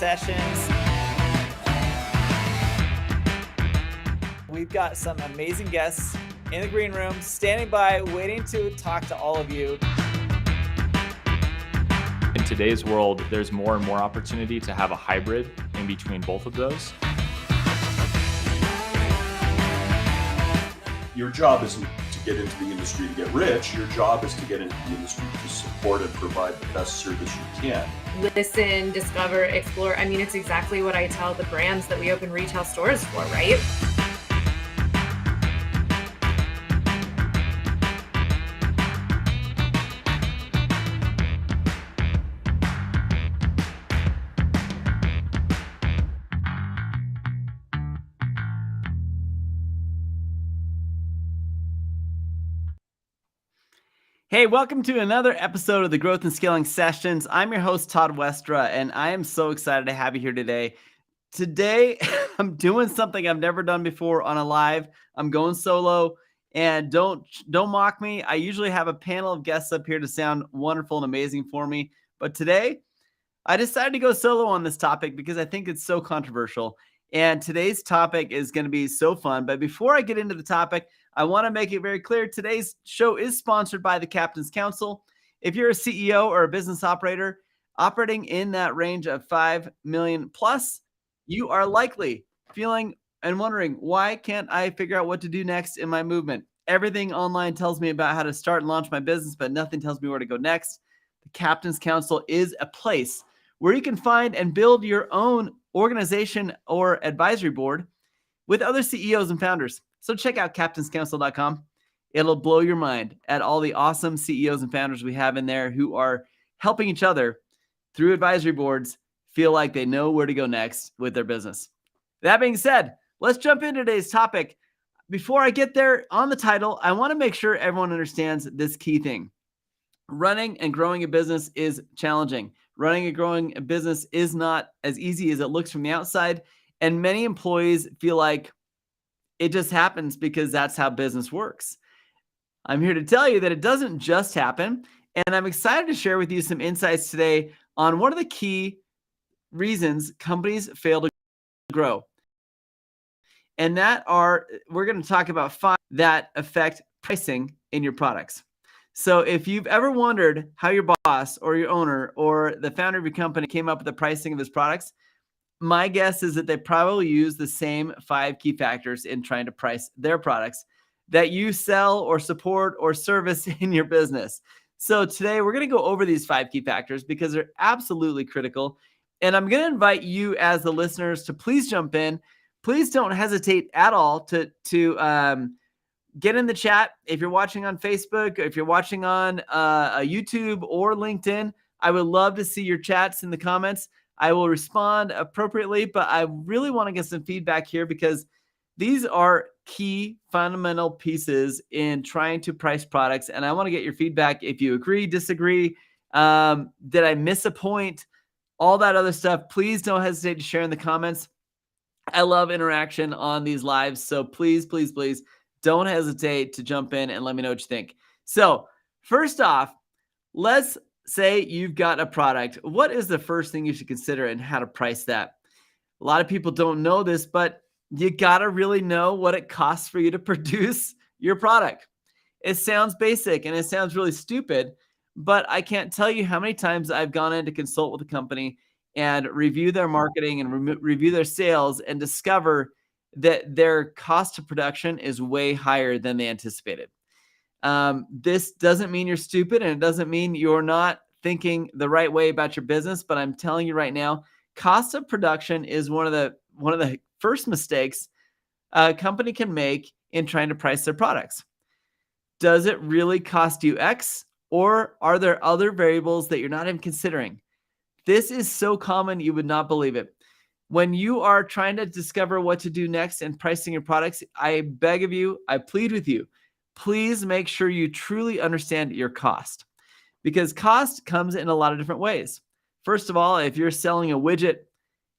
Sessions. We've got some amazing guests in the green room, standing by, waiting to talk to all of you. In today's world, there's more and more opportunity to have a hybrid in between both of those. Your job isn't to get into the industry to get rich. Your job is to get into the industry to support and provide the best service you can. Listen, discover, explore. I mean, it's exactly what I tell the brands that we open retail stores for, right? Hey, welcome to another episode of the Growth and Scaling Sessions. I'm your host, Todd Westra, and I am so excited to have you here today. Today, I'm doing something I've never done before on a live. I'm going solo, and don't mock me. I usually have a panel of guests up here to sound wonderful and amazing for me, but today, I decided to go solo on this topic because I think it's so controversial, and today's topic is going to be so fun. But before I get into the topic, I want to make it very clear. Today's show is sponsored by the Captain's Council. If you're a CEO or a business operator operating in that range of 5 million plus, you are likely feeling and wondering, why can't I figure out what to do next in my movement? Everything online tells me about how to start and launch my business, but nothing tells me where to go next. The Captain's Council is a place where you can find and build your own organization or advisory board with other CEOs and founders. So check out captainscouncil.com. It'll blow your mind at all the awesome CEOs and founders we have in there who are helping each other through advisory boards feel like they know where to go next with their business. That being said, let's jump into today's topic. Before I get there on the title, I want to make sure everyone understands this key thing. Running and growing a business is challenging. Running and growing a business is not as easy as it looks from the outside. And many employees feel like it just happens because that's how business works. I'm here to tell you that it doesn't just happen. And I'm excited to share with you some insights today on one of the key reasons companies fail to grow. And we're going to talk about 5 that affect pricing in your products. So if you've ever wondered how your boss or your owner or the founder of your company came up with the pricing of his products, my guess is that they probably use the same 5 key factors in trying to price their products that you sell or support or service in your business. So today we're going to go over these 5 key factors because they're absolutely critical. And I'm going to invite you as the listeners to please jump in. Please don't hesitate at all to get in the chat. If you're watching on Facebook, if you're watching on YouTube or LinkedIn, I would love to see your chats in the comments. I will respond appropriately, but I really want to get some feedback here because these are key fundamental pieces in trying to price products. And I want to get your feedback if you agree, disagree, did I miss a point, all that other stuff. Please don't hesitate to share in the comments. I love interaction on these lives. So please, please, please don't hesitate to jump in and let me know what you think. So first off, let's say you've got a product. What is the first thing you should consider and how to price that? A lot of people don't know this, but you got to really know what it costs for you to produce your product. It sounds basic and it sounds really stupid, but I can't tell you how many times I've gone in to consult with a company and review their marketing and review their sales and discover that their cost of production is way higher than they anticipated. This doesn't mean you're stupid and it doesn't mean you're not thinking the right way about your business, but I'm telling you right now, cost of production is one of the first mistakes a company can make in trying to price their products. Does it really cost you X, or are there other variables that you're not even considering? This is so common, you would not believe it. When you are trying to discover what to do next in pricing your products, I beg of you, I plead with you, please make sure you truly understand your cost, because cost comes in a lot of different ways. First of all, if you're selling a widget,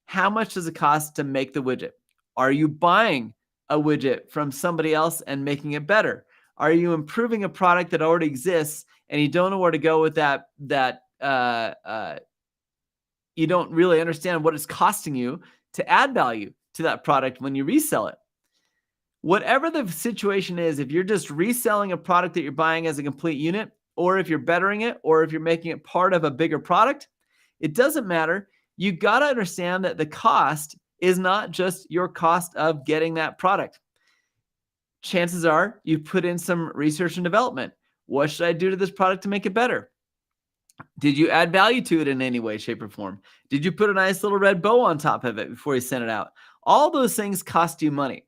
how much does it cost to make the widget? Are you buying a widget from somebody else and making it better? Are you improving a product that already exists and you don't know where to go with that you don't really understand what it's costing you to add value to that product when you resell it. Whatever the situation is, if you're just reselling a product that you're buying as a complete unit, or if you're bettering it, or if you're making it part of a bigger product, it doesn't matter. You got to understand that the cost is not just your cost of getting that product. Chances are you put in some research and development. What should I do to this product to make it better? Did you add value to it in any way, shape, or form? Did you put a nice little red bow on top of it before you sent it out? All those things cost you money.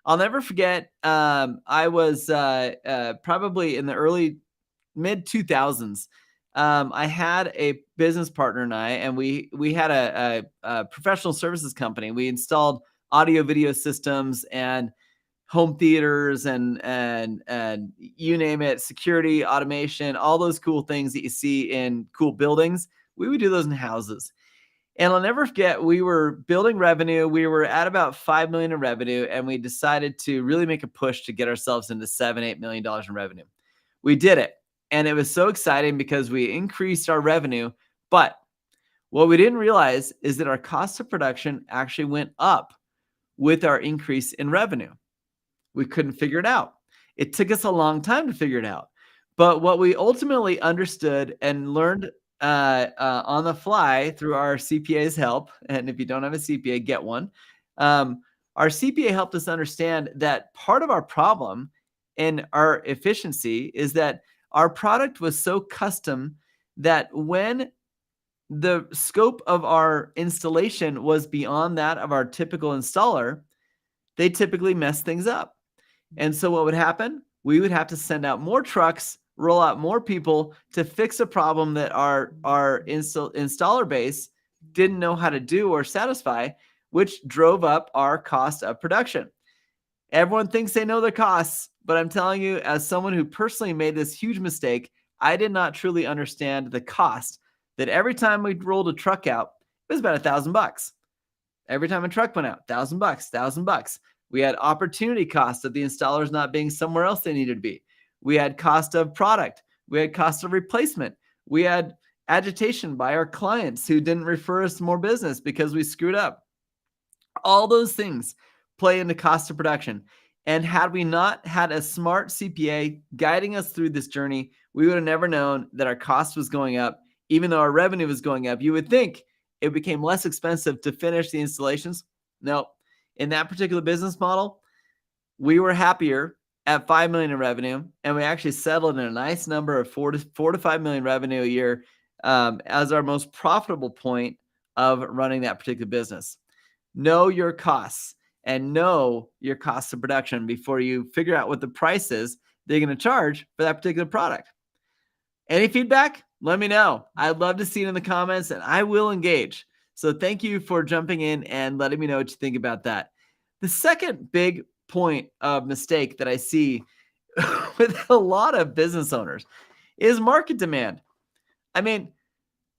I'll never forget, I was probably in the early mid 2000s. I had a business partner and we had a professional services company. We installed audio video systems and home theaters and you name it, security, automation, all those cool things that you see in cool buildings. We would do those in houses. And I'll never forget, we were building revenue. We were at about 5 million in revenue, and we decided to really make a push to get ourselves into $7-8 million in revenue. We did it. And it was so exciting because we increased our revenue. But what we didn't realize is that our cost of production actually went up with our increase in revenue. We couldn't figure it out. It took us a long time to figure it out. But what we ultimately understood and learned on the fly through our CPA's help, and if you don't have a CPA, get one. Our CPA helped us understand that part of our problem in our efficiency is that our product was so custom that when the scope of our installation was beyond that of our typical installer, they typically mess things up. And so what would happen? We would have to send out more trucks, roll out more people to fix a problem that our installer base didn't know how to do or satisfy, which drove up our cost of production. Everyone thinks they know their costs, but I'm telling you, as someone who personally made this huge mistake, I did not truly understand the cost that every time we rolled a truck out, it was about $1,000. Every time a truck went out, $1,000, $1,000. We had opportunity cost of the installers not being somewhere else they needed to be. We had cost of product. We had cost of replacement. We had agitation by our clients who didn't refer us more business because we screwed up. All those things play into cost of production. And had we not had a smart CPA guiding us through this journey, we would have never known that our cost was going up, even though our revenue was going up. You would think it became less expensive to finish the installations. No, in that particular business model, we were happier at 5 million in revenue, and we actually settled in a nice number of 4 to 5 million revenue a year as our most profitable point of running that particular business. Know your costs and know your cost of production before you figure out what the price is they're going to charge for that particular product. Any feedback? Let me know. I'd love to see it in the comments, and I will engage. So thank you for jumping in and letting me know what you think about that. The second big point of mistake that I see with a lot of business owners is market demand. I mean,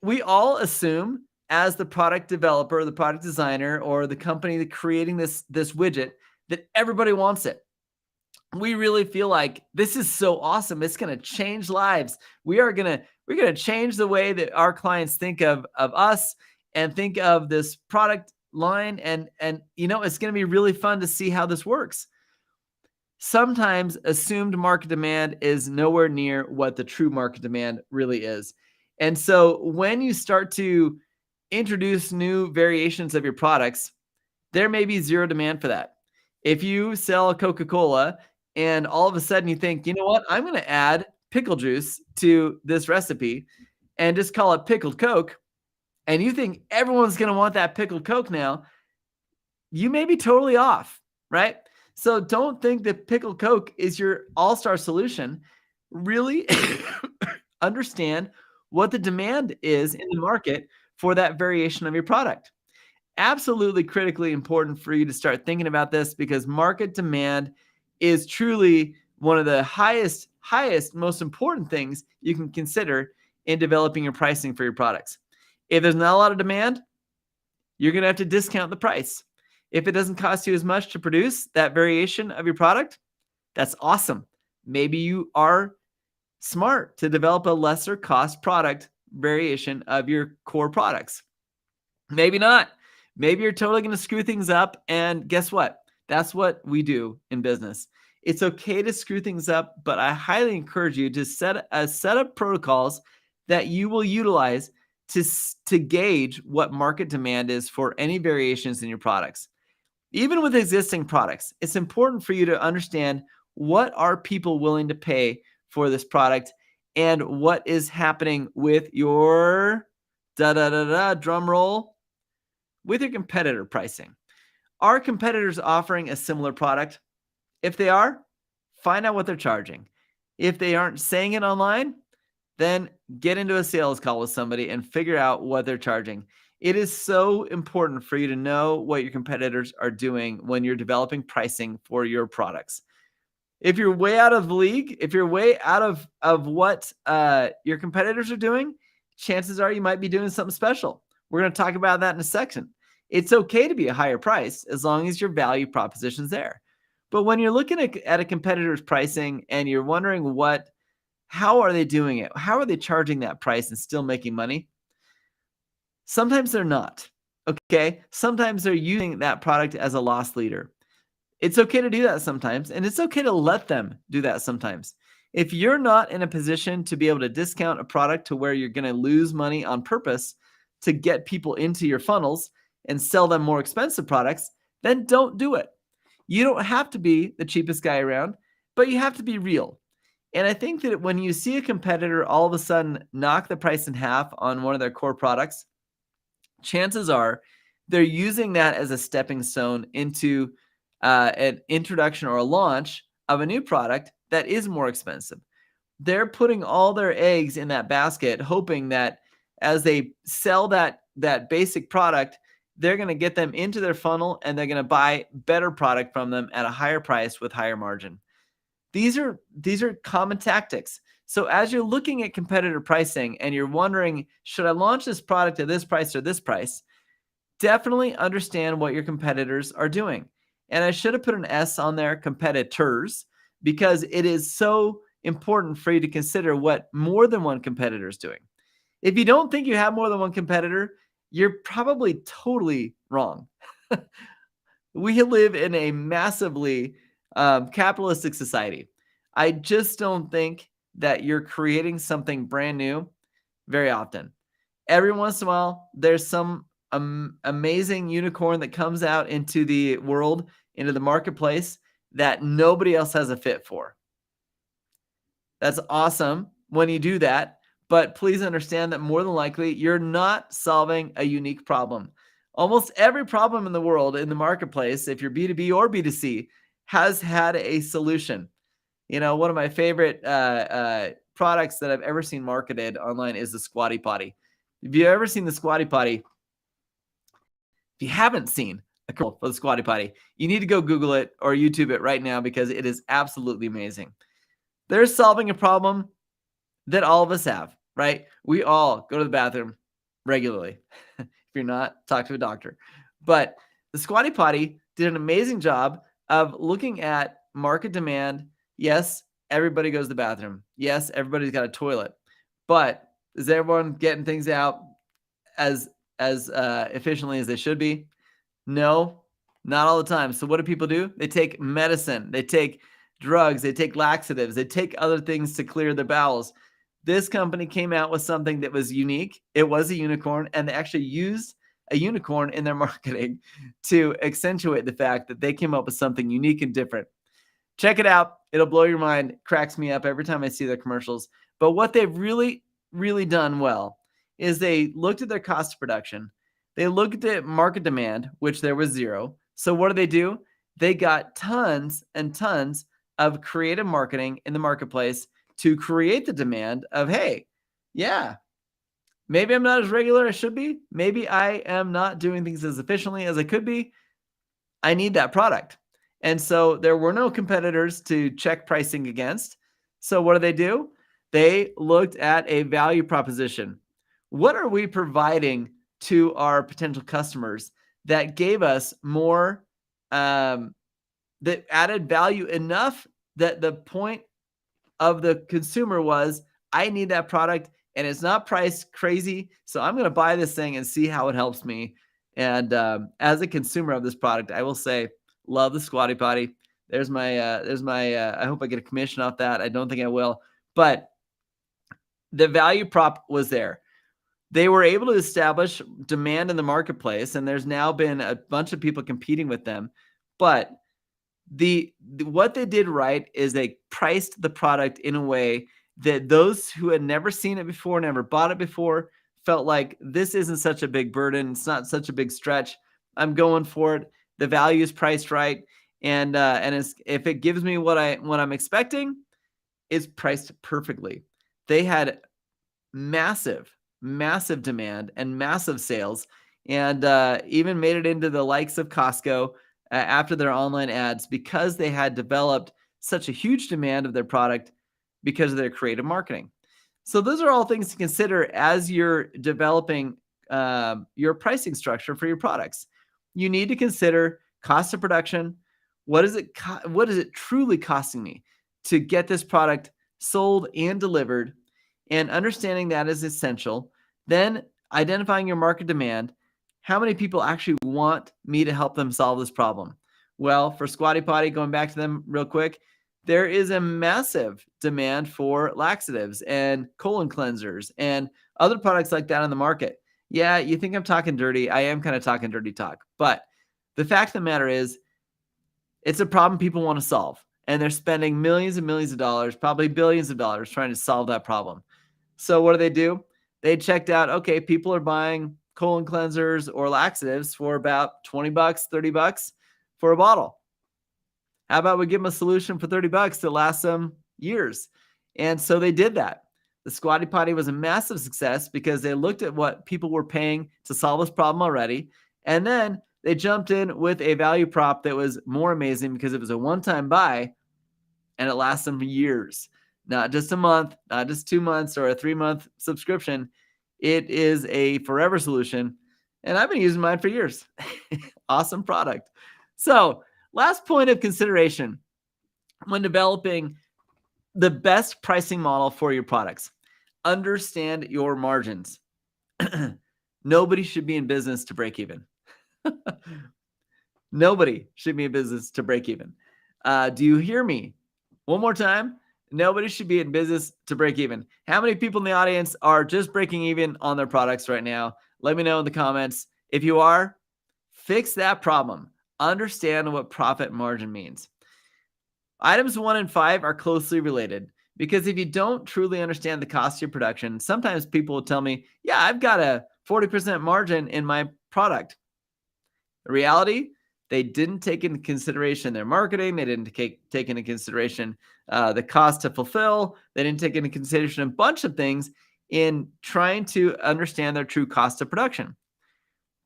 we all assume as the product developer, the product designer, or the company that creating this widget that everybody wants it. We really feel like this is so awesome. It's going to change lives. We're going to change the way that our clients think of us and think of this product line. And it's going to be really fun to see how this works. Sometimes assumed market demand is nowhere near what the true market demand really is. And so when you start to introduce new variations of your products, there may be zero demand for that. If you sell a Coca-Cola and all of a sudden you think, you know what, I'm going to add pickle juice to this recipe and just call it pickled Coke, and you think everyone's going to want that pickled Coke now, you may be totally off, right? So don't think that pickled Coke is your all-star solution. Really understand what the demand is in the market for that variation of your product. Absolutely critically important for you to start thinking about this, because market demand is truly one of the highest, most important things you can consider in developing your pricing for your products. If there's not a lot of demand, you're going to have to discount the price. If it doesn't cost you as much to produce that variation of your product, that's awesome. Maybe you are smart to develop a lesser cost product variation of your core products. Maybe not. Maybe you're totally going to screw things up. And guess what? That's what we do in business. It's okay to screw things up, but I highly encourage you to set a set of protocols that you will utilize to gauge what market demand is for any variations in your products. Even with existing products, it's important for you to understand what are people willing to pay for this product and what is happening with your drum roll, with your competitor pricing. Are competitors offering a similar product? If they are, find out what they're charging. If they aren't saying it online, then get into a sales call with somebody and figure out what they're charging. It is so important for you to know what your competitors are doing when you're developing pricing for your products. If you're way out of the league, if you're way out of what your competitors are doing, chances are you might be doing something special. We're going to talk about that in a second. It's okay to be a higher price as long as your value proposition's there. But when you're looking at a competitor's pricing and you're wondering how are they doing it? How are they charging that price and still making money? Sometimes they're not, okay? Sometimes they're using that product as a loss leader. It's okay to do that sometimes, and it's okay to let them do that sometimes. If you're not in a position to be able to discount a product to where you're going to lose money on purpose to get people into your funnels and sell them more expensive products, then don't do it. You don't have to be the cheapest guy around, but you have to be real. And I think that when you see a competitor all of a sudden knock the price in half on one of their core products, chances are they're using that as a stepping stone into an introduction or a launch of a new product that is more expensive. They're putting all their eggs in that basket, hoping that as they sell that basic product, they're going to get them into their funnel and they're going to buy better product from them at a higher price with higher margin. These are common tactics. So as you're looking at competitor pricing and you're wondering, should I launch this product at this price or this price? Definitely understand what your competitors are doing. And I should have put an S on there, competitors, because it is so important for you to consider what more than one competitor is doing. If you don't think you have more than one competitor, you're probably totally wrong. We live in a massively capitalistic society. I just don't think that you're creating something brand new very often. Every once in a while, there's some amazing unicorn that comes out into the world, into the marketplace that nobody else has a fit for. That's awesome when you do that, but please understand that more than likely, you're not solving a unique problem. Almost every problem in the world, in the marketplace, if you're B2B or B2C, has had a solution. One of my favorite products that I've ever seen marketed online is the Squatty Potty. If you've ever seen the Squatty Potty, if you haven't seen a commercial for the Squatty Potty, you need to go Google it or YouTube it right now because it is absolutely amazing. They're solving a problem that all of us have, right? We all go to the bathroom regularly. If you're not, talk to a doctor. But the Squatty Potty did an amazing job of looking at market demand. Yes, everybody goes to the bathroom. Yes, everybody's got a toilet. But is everyone getting things out as efficiently as they should be? No, not all the time. So what do people do? They take medicine. They take drugs. They take laxatives. They take other things to clear their bowels. This company came out with something that was unique. It was a unicorn, and they actually used a unicorn in their marketing to accentuate the fact that they came up with something unique and different. Check it out. It'll blow your mind. Cracks me up every time I see their commercials. But what they've really, really done well is they looked at their cost of production. They looked at market demand, which there was zero. So what do? They got tons and tons of creative marketing in the marketplace to create the demand of, hey, yeah, maybe I'm not as regular as I should be. Maybe I am not doing things as efficiently as I could be. I need that product. And so there were no competitors to check pricing against. So what do? They looked at a value proposition. What are we providing to our potential customers that gave us more, that added value enough that the point of the consumer was, I need that product and it's not priced crazy. So I'm going to buy this thing and see how it helps me And as a consumer of this product, I will say, love the Squatty Potty. There's my, I hope I get a commission off that. I don't think I will, but the value prop was there. They were able to establish demand in the marketplace, and there's now been a bunch of people competing with them. But what they did right is they priced the product in a way that those who had never seen it before, never bought it before, felt like this isn't such a big burden. It's not such a big stretch. I'm going for it. The value is priced right, and if it gives me what I'm expecting, it's priced perfectly. They had massive demand and massive sales, and even made it into the likes of Costco after their online ads because they had developed such a huge demand of their product because of their creative marketing. So those are all things to consider as you're developing your pricing structure for your products. You need to consider cost of production. What is it truly costing me to get this product sold and delivered? And understanding that is essential. Then identifying your market demand. How many people actually want me to help them solve this problem? Well, for Squatty Potty, going back to them real quick, there is a massive demand for laxatives and colon cleansers and other products like that on the market. Yeah, you think I'm talking dirty. I am kind of talking dirty talk. But the fact of the matter is, it's a problem people want to solve. And they're spending millions and millions of dollars, probably billions of dollars, trying to solve that problem. So what do? They checked out, okay, people are buying colon cleansers or laxatives for about $20, $30 for a bottle. How about we give them a solution for $30 to last them years? And so they did that. The Squatty Potty was a massive success because they looked at what people were paying to solve this problem already. And then they jumped in with a value prop that was more amazing because it was a one-time buy and it lasts them for years. Not just a month, not just 2 months or a 3-month subscription. It is a forever solution. And I've been using mine for years. Awesome product. So, last point of consideration when developing the best pricing model for your products. Understand your margins. Nobody should be in business to break even. Nobody should be in business to break even. Do you hear me? One more time. Nobody should be in business to break even. How many people in the audience are just breaking even on their products right now? Let me know in the comments. If you are, fix that problem. Understand what profit margin means. Items 1 and 5 are closely related because if you don't truly understand the cost of your production, sometimes people will tell me, yeah, I've got a 40% margin in my product. The reality, they didn't take into consideration their marketing. They didn't take into consideration the cost to fulfill. They didn't take into consideration a bunch of things in trying to understand their true cost of production.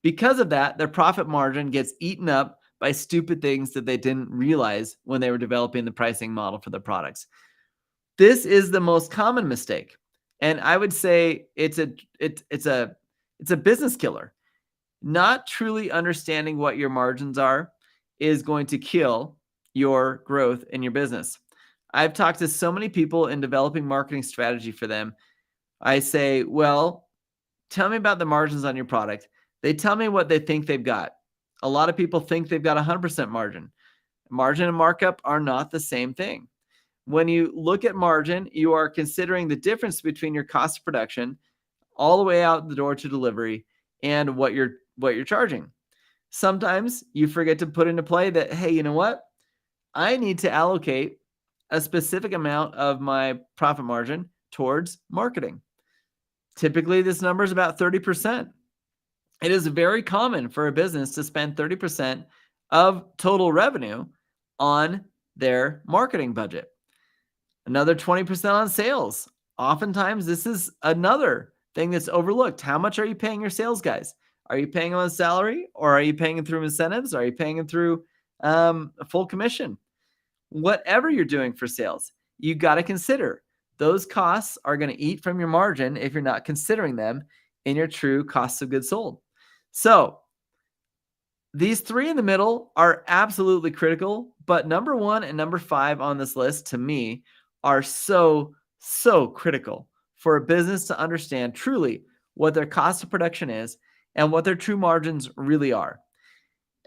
Because of that, their profit margin gets eaten up by stupid things that they didn't realize when they were developing the pricing model for their products. This is the most common mistake. And I would say it's a business killer. Not truly understanding what your margins are is going to kill your growth in your business. I've talked to so many people in developing marketing strategy for them. I say, well, tell me about the margins on your product. They tell me what they think they've got. A lot of people think they've got 100% margin. Margin and markup are not the same thing. When you look at margin, you are considering the difference between your cost of production all the way out the door to delivery and what you're charging. Sometimes you forget to put into play that, hey, you know what? I need to allocate a specific amount of my profit margin towards marketing. Typically, this number is about 30%. It is very common for a business to spend 30% of total revenue on their marketing budget. Another 20% on sales. Oftentimes, this is another thing that's overlooked. How much are you paying your sales guys? Are you paying them a salary, or are you paying them through incentives? Are you paying them through a full commission? Whatever you're doing for sales, you got to consider those costs are going to eat from your margin if you're not considering them in your true cost of goods sold. So these three in the middle are absolutely critical, but number 1 and number 5 on this list to me are so critical for a business to understand truly what their cost of production is and what their true margins really are.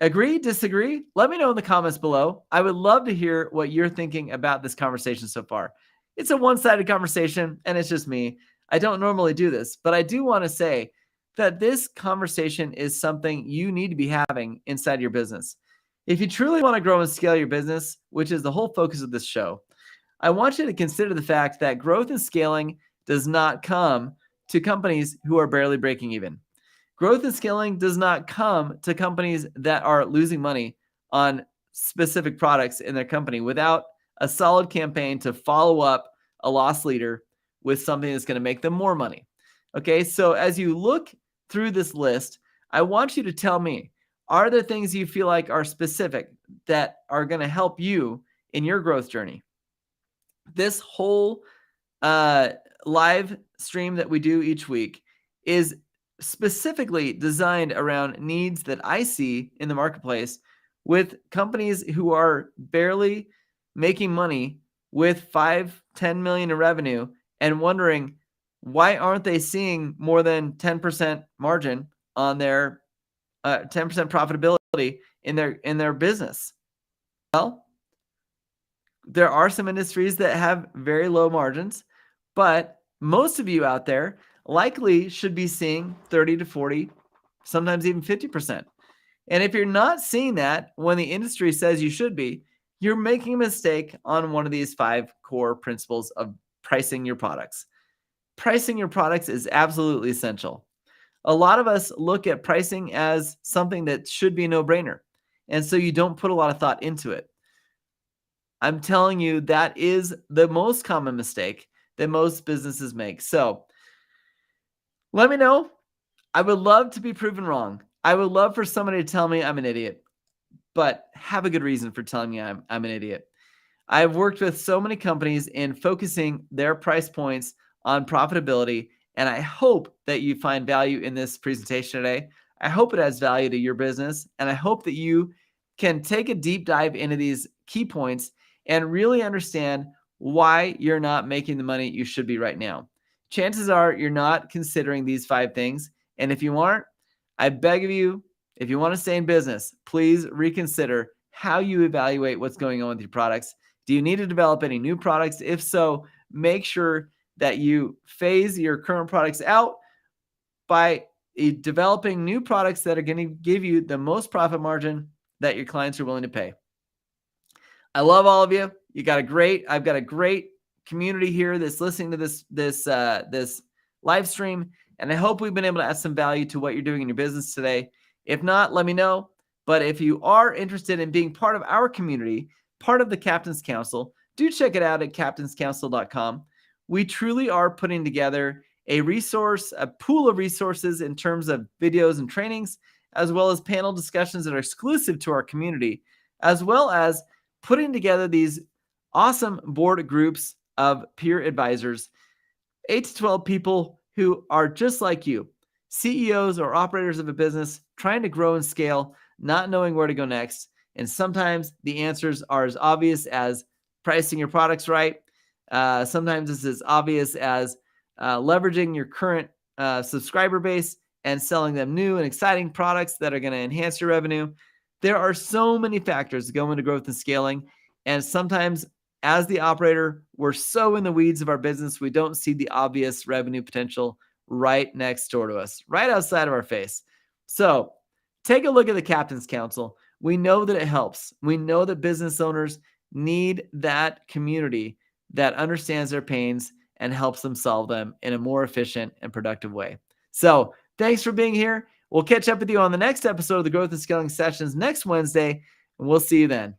Agree, disagree? Let me know in the comments below. I would love to hear what you're thinking about this conversation so far. It's a one-sided conversation, and it's just me. I don't normally do this, but I do want to say that this conversation is something you need to be having inside your business. If you truly want to grow and scale your business, which is the whole focus of this show, I want you to consider the fact that growth and scaling does not come to companies who are barely breaking even. Growth and scaling does not come to companies that are losing money on specific products in their company without a solid campaign to follow up a loss leader with something that's going to make them more money. Okay, so as you look through this list, I want you to tell me, are there things you feel like are specific that are going to help you in your growth journey? This whole live stream that we do each week is specifically designed around needs that I see in the marketplace with companies who are barely making money with 5-10 million in revenue and wondering why aren't they seeing more than 10% margin on their 10% profitability in their business. Well, there are some industries that have very low margins, but most of you out there likely should be seeing 30 to 40, sometimes even 50%. And if you're not seeing that when the industry says you should be, you're making a mistake on one of these 5 core principles of pricing your products. Pricing your products is absolutely essential. A lot of us look at pricing as something that should be a no-brainer, and so you don't put a lot of thought into it. I'm telling you, that is the most common mistake that most businesses make. So let me know. I would love to be proven wrong. I would love for somebody to tell me I'm an idiot, but have a good reason for telling me I'm an idiot. I've worked with so many companies in focusing their price points on profitability, and I hope that you find value in this presentation today. I hope it adds value to your business, and I hope that you can take a deep dive into these key points and really understand why you're not making the money you should be right now. Chances are you're not considering these 5 things, and if you aren't, I beg of you, if you want to stay in business, please reconsider how you evaluate what's going on with your products. Do you need to develop any new products? If so, make sure that you phase your current products out by developing new products that are going to give you the most profit margin that your clients are willing to pay. I love all of you. I've got a great community here that's listening to this live stream, and I hope we've been able to add some value to what you're doing in your business today. If not, let me know. But if you are interested in being part of our community, part of the Captain's Council, do check it out at captainscouncil.com. We truly are putting together a pool of resources in terms of videos and trainings, as well as panel discussions that are exclusive to our community, as well as putting together these awesome board groups of peer advisors, 8 to 12 people who are just like you, CEOs or operators of a business trying to grow and scale, not knowing where to go next. And sometimes the answers are as obvious as pricing your products right. Sometimes it's as obvious as leveraging your current subscriber base and selling them new and exciting products that are going to enhance your revenue. There are so many factors that go into growth and scaling. And sometimes as the operator, we're so in the weeds of our business, we don't see the obvious revenue potential right next door to us, right outside of our face. So take a look at the Captain's Council. We know that it helps. We know that business owners need that community that understands their pains and helps them solve them in a more efficient and productive way. So thanks for being here. We'll catch up with you on the next episode of the Growth and Scaling Sessions next Wednesday, and we'll see you then.